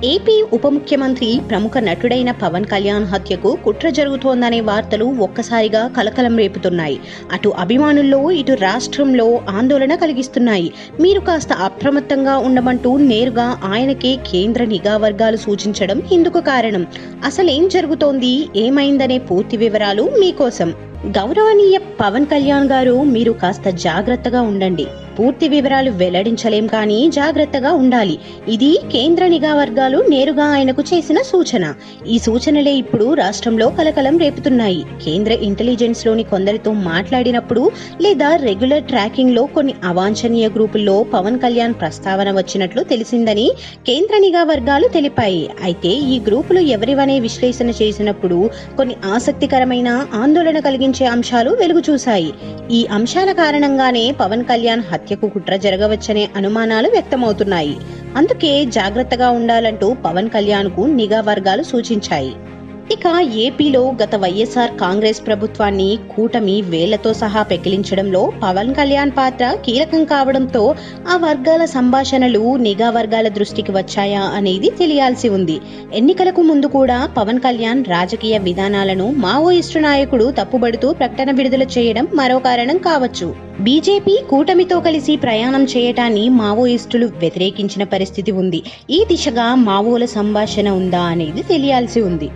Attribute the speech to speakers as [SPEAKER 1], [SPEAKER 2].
[SPEAKER 1] AP ఉప ముఖ్యమంత్రి ప్రముఖ నటుడైన పవన్ కళ్యాణ్ హత్యకు కుట్ర జరుగుతోందనే వార్తలు ఒక్కసారిగా కలకలం రేపుతున్నాయి. అటు అభిమానుల్లో ఇటు రాష్ట్రంలో ఆందోళన కలిగిస్తున్నాయి. మీరు కాస్త అప్రమత్తంగా ఉండమంటూ నేరుగా ఆయనకే కేంద్ర నిఘా వర్గాలు సూచించడం ఇందుకు కారణం. అసలేం జరుగుతోంది, ఏమైందనే పూర్తి వివరాలు మీకోసం. గౌరవనీయ పవన్ కళ్యాణ్ గారు, మీరు కాస్త జాగ్రత్తగా ఉండండి. పూర్తి వివరాలు వెల్లడించలేం, కానీ జాగ్రత్తగా ఉండాలి. ఇది కేంద్ర నిఘా వర్గాలు నేరుగా ఆయనకు చేసిన సూచన. ఈ సూచనలే ఇప్పుడు రాష్ట్రంలో కలకలం రేపుతున్నాయి. కేంద్ర ఇంటెలిజెన్స్ లోని కొందరితో మాట్లాడినప్పుడు లేదా రెగ్యులర్ ట్రాకింగ్ లో కొన్ని అవాంఛనీయ గ్రూపుల్లో పవన్ కళ్యాణ్ ప్రస్తావన వచ్చినట్లు తెలిసిందని కేంద్ర నిఘా వర్గాలు తెలిపాయి. అయితే ఈ గ్రూపులు ఎవరివనే విశ్లేషణ చేసినప్పుడు కొన్ని ఆసక్తికరమైన, ఆందోళన కలిగించే అంశాలు వెలుగు చూశాయి. ఈ అంశాల కారణంగానే పవన్ కళ్యాణ్ హత్యకు కుట్ర జరగవచ్చనే అనుమానాలు వ్యక్తమవుతున్నాయి. అందుకే జాగ్రత్తగా ఉండాలంటూ పవన్ కళ్యాణ్ కు నిఘా వర్గాలు సూచించాయి. ఇక ఏపీలో గత వైఎస్ఆర్ కాంగ్రెస్ ప్రభుత్వాన్ని కూటమి వేళ్లతో సహా పెకిలించడంలో పవన్ కళ్యాణ్ పాత్ర కీలకం కావడంతో ఆ వర్గాల సంభాషణలు నిఘా వర్గాల దృష్టికి వచ్చాయా అనేది తెలియాల్సి ఉంది. ఎన్నికలకు ముందు కూడా పవన్ కళ్యాణ్ రాజకీయ విధానాలను మావోయిస్టు నాయకుడు తప్పుబడుతూ ప్రకటన విడుదల చేయడం మరో కారణం కావచ్చు. బీజేపీ కూటమితో కలిసి ప్రయాణం చేయటాన్ని మావోయిస్టులు వ్యతిరేకించిన పరిస్థితి ఉంది. ఈ దిశగా మావోల సంభాషణ ఉందా అనేది తెలియాల్సి ఉంది.